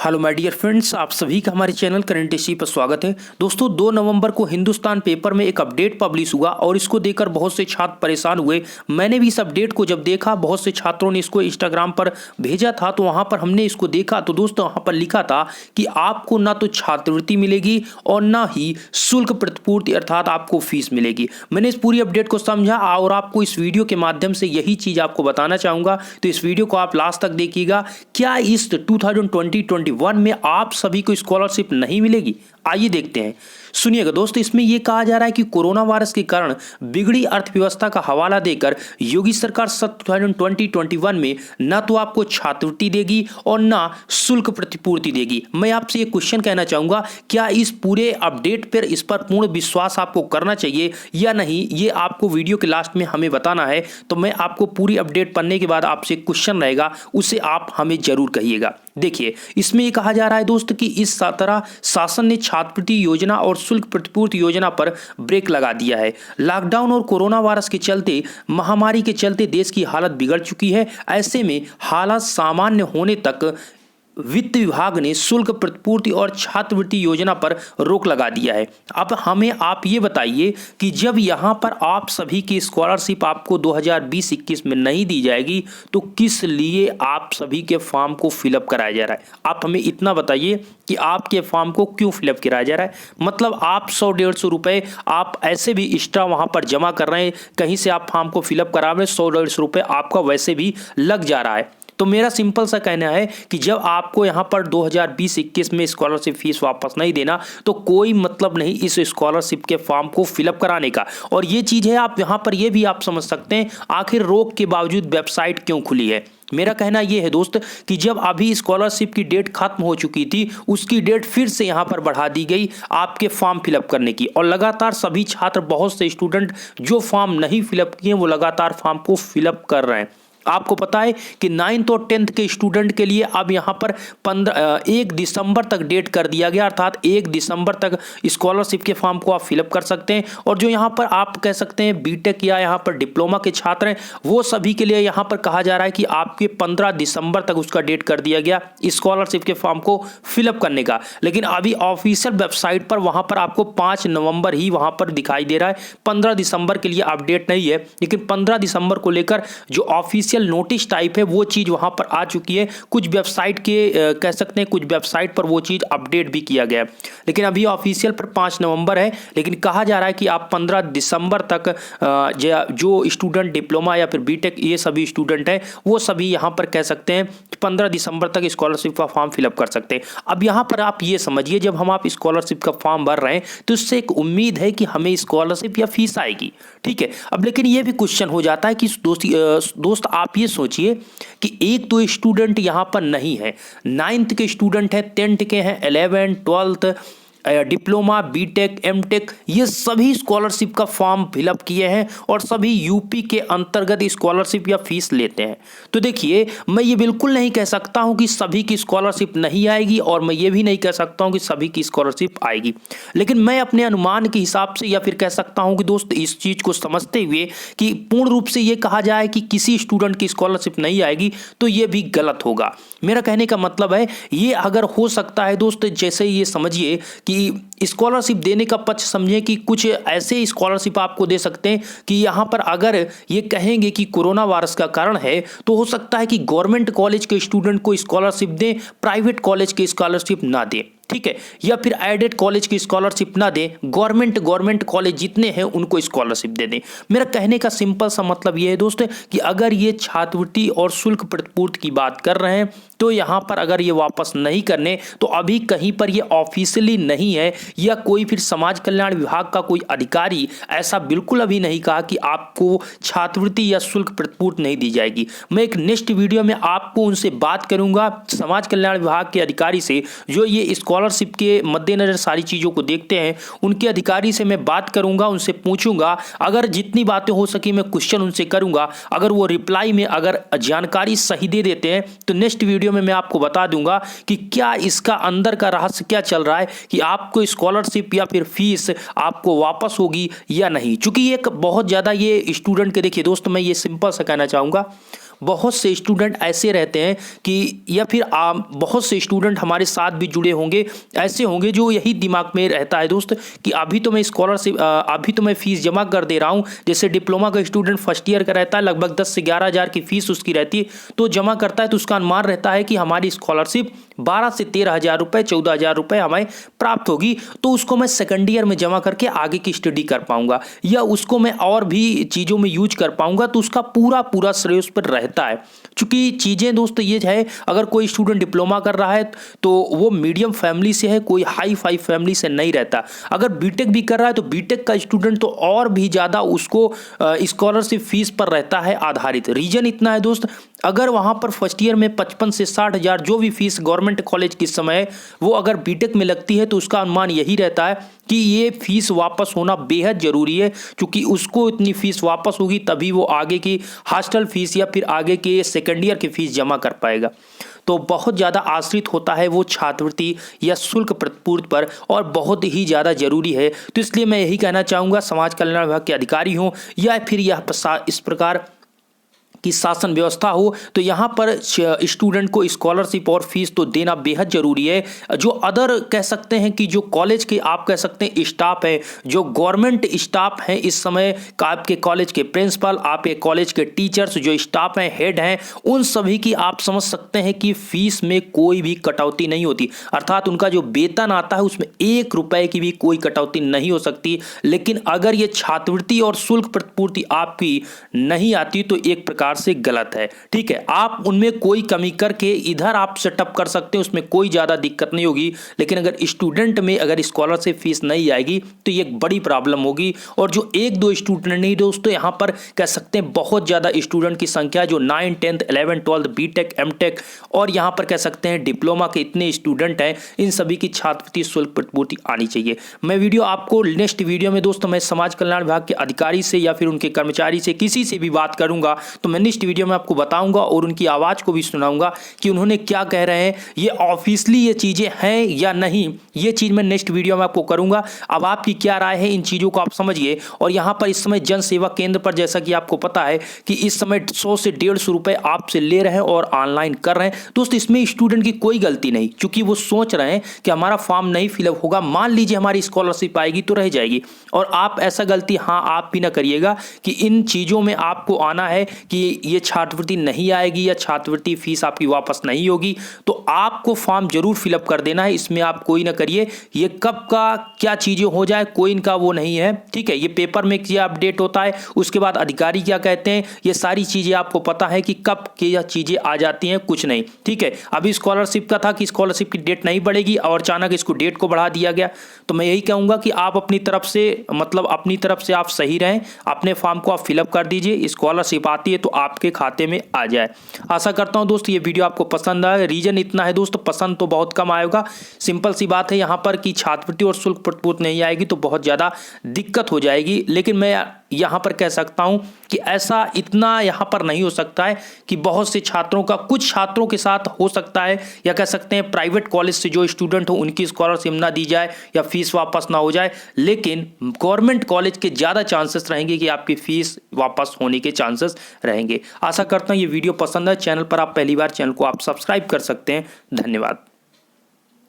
Hello my dear friends, आप सभी का हमारे चैनल करंट इश्यू पर स्वागत है। दोस्तों 2 नवंबर को हिंदुस्तान पेपर में एक अपडेट पब्लिश हुआ और इसको देखकर बहुत से छात्र परेशान हुए। मैंने भी इस अपडेट को जब देखा, बहुत से छात्रों ने इसको इंस्टाग्राम पर भेजा था, तो वहां पर हमने इसको देखा तो दोस्तों वहां पर लिखा था कि आपको ना तो छात्रवृत्ति मिलेगी और ना ही शुल्क प्रतिपूर्ति अर्थात आपको फीस मिलेगी। मैंने इस पूरी अपडेट को समझा और आपको इस वीडियो के माध्यम से यही चीज आपको बताना चाहूंगा, तो इस वीडियो को आप लास्ट तक देखिएगा। क्या इस 2020-21 में आप सभी को स्कॉलरशिप नहीं मिलेगी? आइए देखते हैं। सुनिएगा दोस्तों, इसमें यह कहा जा रहा है कि कोरोना वायरस के कारण बिगड़ी अर्थव्यवस्था का हवाला देकर योगी सरकार 2020-21 में न तो आपको छात्रवृत्ति देगी और ना शुल्क प्रतिपूर्ति देगी। मैं आपसे एक क्वेश्चन कहना चाहूंगा, क्या इस पूरे अपडेट पर इस पर पूर्ण विश्वास आपको करना चाहिए या नहीं, ये आपको वीडियो के लास्ट में हमें बताना है। तो मैं आपको पूरी अपडेट पढ़ने के बाद आपसे क्वेश्चन रहेगा, उसे आप हमें जरूर कहिएगा। देखिए, इसमें यह कहा जा रहा है दोस्त कि इस तरह शासन ने छात्रवृत्ति योजना और शुल्क प्रतिपूर्ति योजना पर ब्रेक लगा दिया है। लॉकडाउन और कोरोना वायरस के चलते, महामारी के चलते देश की हालत बिगड़ चुकी है। ऐसे में हालात सामान्य होने तक वित्त विभाग ने शुल्क प्रतिपूर्ति और छात्रवृत्ति योजना पर रोक लगा दिया है। अब हमें आप ये बताइए कि जब यहाँ पर आप सभी की स्कॉलरशिप आपको 2020-21 में नहीं दी जाएगी, तो किस लिए आप सभी के फॉर्म को फिलअप कराया जा रहा है? आप हमें इतना बताइए कि आपके फॉर्म को क्यों फिलअप कराया जा रहा है। मतलब आप 100-150 रुपये आप ऐसे भी एक्स्ट्रा वहाँ पर जमा कर रहे हैं, कहीं से आप फॉर्म को फिलअप करा रहे हैं, 100-150 रुपये आपका वैसे भी लग जा रहा है। तो मेरा सिंपल सा कहना है कि जब आपको यहाँ पर 2020-21 में स्कॉलरशिप फीस वापस नहीं देना, तो कोई मतलब नहीं इस स्कॉलरशिप के फॉर्म को फिलअप कराने का। और ये चीज़ है, आप यहाँ पर ये भी आप समझ सकते हैं आखिर रोक के बावजूद वेबसाइट क्यों खुली है। मेरा कहना यह है दोस्त कि जब अभी स्कॉलरशिप की डेट खत्म हो चुकी थी, उसकी डेट फिर से यहाँ पर बढ़ा दी गई आपके फॉर्म फिलअप करने की, और लगातार सभी छात्र, बहुत से स्टूडेंट जो फॉर्म नहीं फिलअप किए वो लगातार फॉर्म को फिलअप कर रहे हैं। आपको पता है कि 9th और 10th के स्टूडेंट के लिए अब यहाँ पर 1 दिसंबर तक डेट कर दिया गया, अर्थात 1 दिसंबर तक स्कॉलरशिप के फॉर्म को आप फिलअप कर सकते हैं। और जो यहाँ पर आप कह सकते हैं बीटेक या यहाँ पर डिप्लोमा के छात्र हैं, वो सभी के लिए यहाँ पर कहा जा रहा है कि आपके 15 दिसंबर तक उसका डेट कर दिया गया स्कॉलरशिप के फॉर्म को फिलअप करने का। लेकिन अभी ऑफिशियल वेबसाइट पर वहाँ पर आपको 5 नवंबर ही वहाँ पर दिखाई दे रहा है। 15 दिसंबर के लिए अपडेट नहीं है, लेकिन 15 दिसंबर को लेकर जो ऑफिशियल नोटिस टाइप है वो चीज वहां पर आ चुकी है। कुछ वेबसाइट के कह सकते हैं कुछ वेबसाइट पर वो चीज अपडेट भी किया गया है, लेकिन अभी ऑफिशियल पर 5 नवंबर है। लेकिन कहा जा रहा है कि आप 15 दिसंबर तक जो स्टूडेंट डिप्लोमा या फिर बीटेक ये सभी स्टूडेंट हैं, वो सभी यहां पर कह सकते हैं 15 दिसंबर तक स्कॉलरशिप का फॉर्म फिलअप कर सकते हैं। अब यहां पर आप ये समझिए, जब हम आप स्कॉलरशिप का फॉर्म भर रहे हैं तो उससे एक उम्मीद है कि हमें स्कॉलरशिप या फीस आएगी, ठीक है। अब लेकिन ये भी क्वेश्चन हो जाता है कि दोस्त आप ये सोचिए कि एक तो स्टूडेंट यहां पर नहीं है, 9th के स्टूडेंट हैं, 10th के हैं, 11th 12th diploma BTech MTech, ये सभी स्कॉलरशिप का फॉर्म फिलअप किए हैं और सभी यूपी के अंतर्गत स्कॉलरशिप या फीस लेते हैं। तो देखिए, मैं ये बिल्कुल नहीं कह सकता हूं कि सभी की स्कॉलरशिप नहीं आएगी, और मैं ये भी नहीं कह सकता हूं कि सभी की स्कॉलरशिप आएगी। लेकिन मैं अपने अनुमान के हिसाब से या फिर कह सकता हूं कि दोस्त इस चीज को समझते हुए कि पूर्ण रूप से ये कहा जाए कि किसी स्टूडेंट की स्कॉलरशिप नहीं आएगी, तो ये भी गलत होगा। मेरा कहने का मतलब है, ये अगर हो सकता है दोस्त, जैसे ये समझिए कि स्कॉलरशिप देने का पक्ष समझे कि कुछ ऐसे स्कॉलरशिप आपको दे सकते हैं कि यहां पर अगर ये कहेंगे कि कोरोना वायरस का कारण है, तो हो सकता है कि गवर्नमेंट कॉलेज के स्टूडेंट को स्कॉलरशिप दें, प्राइवेट कॉलेज के स्कॉलरशिप ना दें, ठीक है, या फिर एडेड कॉलेज की स्कॉलरशिप ना दें, गवर्नमेंट कॉलेज जितने हैं उनको स्कॉलरशिप दे दें। मेरा कहने का सिंपल सा मतलब ये है दोस्त कि अगर ये छात्रवृत्ति और शुल्क प्रतिपूर्ति की बात कर रहे हैं, तो यहां पर अगर ये वापस नहीं करने, तो अभी कहीं पर ये ऑफिशियली नहीं है, या कोई फिर समाज कल्याण विभाग का कोई अधिकारी ऐसा बिल्कुल अभी नहीं कहा कि आपको छात्रवृत्ति या शुल्क प्रतिपूर्ति नहीं दी जाएगी। मैं एक नेक्स्ट वीडियो में आपको उनसे बात करूंगा, समाज कल्याण विभाग के अधिकारी से, जो ये स्कॉलरशिप के मद्देनजर सारी चीजों को देखते हैं, उनके अधिकारी से मैं बात करूंगा, उनसे पूछूंगा, अगर जितनी बातें हो सकी मैं क्वेश्चन उनसे करूंगा। अगर वो रिप्लाई में अगर जानकारी सही दे देते हैं, तो नेक्स्ट वीडियो में मैं आपको बता दूंगा कि क्या इसका अंदर का रहस्य क्या चल रहा है, कि आपको स्कॉलरशिप या फिर फीस आपको वापस होगी या नहीं। चूंकि एक बहुत ज्यादा ये स्टूडेंट के, देखिए दोस्त, मैं ये सिंपल सा कहना चाहूंगा, बहुत से स्टूडेंट ऐसे रहते हैं कि या फिर बहुत से स्टूडेंट हमारे साथ भी जुड़े होंगे, ऐसे होंगे जो यही दिमाग में रहता है दोस्त कि अभी तो मैं स्कॉलरशिप अभी तो मैं फीस जमा कर दे रहा हूँ। जैसे डिप्लोमा का स्टूडेंट फर्स्ट ईयर का रहता है, लगभग 10 से 11 हज़ार की फीस उसकी रहती है, तो जमा करता है तो उसका अनुमान रहता है कि हमारी स्कॉलरशिप 12 से 13 हज़ार रुपये, 14 हज़ार रुपये हमें प्राप्त होगी, तो उसको मैं सेकंड ईयर में जमा करके आगे की स्टडी कर पाऊंगा या उसको मैं और भी चीज़ों में यूज कर पाऊंगा, तो उसका पूरा श्रेय उस पर रहता है। क्योंकि चीज़ें दोस्त ये है, अगर कोई स्टूडेंट डिप्लोमा कर रहा है तो वो मीडियम फैमिली से है, कोई हाई फाई फैमिली से नहीं रहता। अगर बीटेक भी कर रहा है तो बीटेक का स्टूडेंट तो और भी ज़्यादा उसको स्कॉलरशिप फीस पर रहता है आधारित। रीजन इतना है दोस्त, अगर वहाँ पर फर्स्ट ईयर में 55 से 60 हज़ार जो भी फीस गवर्नमेंट कॉलेज किस समय वो अगर बीटेक में लगती है, तो उसका अनुमान यही रहता है कि ये फीस वापस होना बेहद ज़रूरी है, क्योंकि उसको इतनी फीस वापस होगी तभी वो आगे की हॉस्टल फीस या फिर आगे के सेकेंड ईयर की फीस जमा कर पाएगा। तो बहुत ज़्यादा आश्रित होता है वो छात्रवृत्ति या शुल्क प्रतिपूर्ति पर, और बहुत ही ज़्यादा जरूरी है। तो इसलिए मैं यही कहना चाहूँगा, समाज कल्याण विभाग के अधिकारी हों या फिर यह इस प्रकार की शासन व्यवस्था हो, तो यहाँ पर स्टूडेंट को स्कॉलरशिप और फीस तो देना बेहद जरूरी है। जो अदर कह सकते हैं कि जो कॉलेज के आप कह सकते हैं स्टाफ है, जो गवर्नमेंट स्टाफ हैं इस समय, आपके कॉलेज के प्रिंसिपल, आपके कॉलेज के टीचर्स, जो स्टाफ हैं, हेड हैं, उन सभी की आप समझ सकते हैं कि फीस में कोई भी कटौती नहीं होती, अर्थात उनका जो वेतन आता है उसमें 1 रुपए की भी कोई कटौती नहीं हो सकती। लेकिन अगर ये छात्रवृत्ति और शुल्क प्रतिपूर्ति आपकी नहीं आती तो एक प्रकार से गलत है। ठीक है, आप उनमें कोई कमी करके इधर आप सेटअप कर सकते हैं, उसमें कोई ज्यादा दिक्कत नहीं होगी। लेकिन अगर स्टूडेंट में अगर स्कॉलरशिप फीस नहीं आएगी तो ये एक बड़ी प्रॉब्लम होगी। और जो 1-2 स्टूडेंट नहीं दोस्तों, यहाँ पर कह सकते हैं बहुत ज्यादा स्टूडेंट की संख्या, जो 9, 10, 11, 12 बीटेक, एमटेक और यहाँ पर कह सकते हैं डिप्लोमा के इतने स्टूडेंट हैं, इन सभी की छात्रवृत्ति शुल्क प्रतिपूर्ति आनी चाहिए। मैं वीडियो आपको नेक्स्ट वीडियो में दोस्तों मैं समाज कल्याण विभाग के अधिकारी से या फिर उनके कर्मचारी से किसी से भी बात करूंगा, तो मैं नेक्स्ट वीडियो में आपको बताऊंगा और उनकी आवाज़ को भी सुनाऊंगा कि उन्होंने क्या कह रहे हैं, ये ऑफिशियली ये चीज़ें हैं या नहीं, ये चीज़ मैं नेक्स्ट वीडियो में आपको करूंगा। अब आपकी क्या राय है, इन चीज़ों को आप समझिए। और यहाँ पर इस समय जन सेवा केंद्र पर जैसा कि आपको पता है कि इस समय 100 से 150 रुपये आपसे ले रहे हैं और ऑनलाइन कर रहे हैं। दोस्त इसमें स्टूडेंट की कोई गलती नहीं, क्योंकि वो सोच रहे हैं कि हमारा फॉर्म नहीं फिलअप होगा, मान लीजिए हमारी स्कॉलरशिप आएगी तो रह जाएगी। और आप ऐसा गलती आप भी ना करिएगा कि इन चीज़ों में आपको आना है कि ये छात्रवृत्ति नहीं आएगी या छात्रवृत्ति फीस आपकी वापस नहीं होगी, तो आपको फॉर्म जरूर फिलअप कर देना है। इसमें आप कोई ना करिए, ये कब का क्या चीज़ें हो जाए कोई इनका वो नहीं है। ठीक है, ये पेपर में क्या अपडेट होता है, उसके बाद अधिकारी क्या कहते हैं, ये सारी चीज़ें आपको पता है कि कब क्या चीज़ें आ जाती हैं, कुछ नहीं। ठीक है, अभी स्कॉलरशिप का था कि स्कॉलरशिप की डेट नहीं बढ़ेगी और अचानक इसको डेट को बढ़ा दिया गया। तो मैं यही कहूँगा कि आप अपनी तरफ से अपनी तरफ से आप सही रहें, अपने फॉर्म को आप फिलअप कर दीजिए, स्कॉलरशिप आती है तो आपके खाते में आ जाए। आशा करता हूं दोस्त ये वीडियो आपको पसंद आए। रीजन इतना है दोस्तों, पसंद तो बहुत कम आएगा, सिंपल सी बात है यहाँ पर कि छात्रवृत्ति और शुल्क प्रतिपूर्ति नहीं आएगी तो बहुत ज़्यादा दिक्कत हो जाएगी। लेकिन मैं यहाँ पर कह सकता हूँ कि ऐसा इतना यहाँ पर नहीं हो सकता है कि बहुत से छात्रों का, कुछ छात्रों के साथ हो सकता है, या कह सकते हैं प्राइवेट कॉलेज से जो स्टूडेंट हो उनकी स्कॉलरशिप ना दी जाए या फीस वापस ना हो जाए, लेकिन गवर्नमेंट कॉलेज के ज़्यादा चांसेस रहेंगे कि आपकी फीस वापस होने के चांसेस रहेंगे। आशा करता हूँ ये वीडियो पसंद है। चैनल पर आप पहली बार, चैनल को आप सब्सक्राइब कर सकते हैं। धन्यवाद।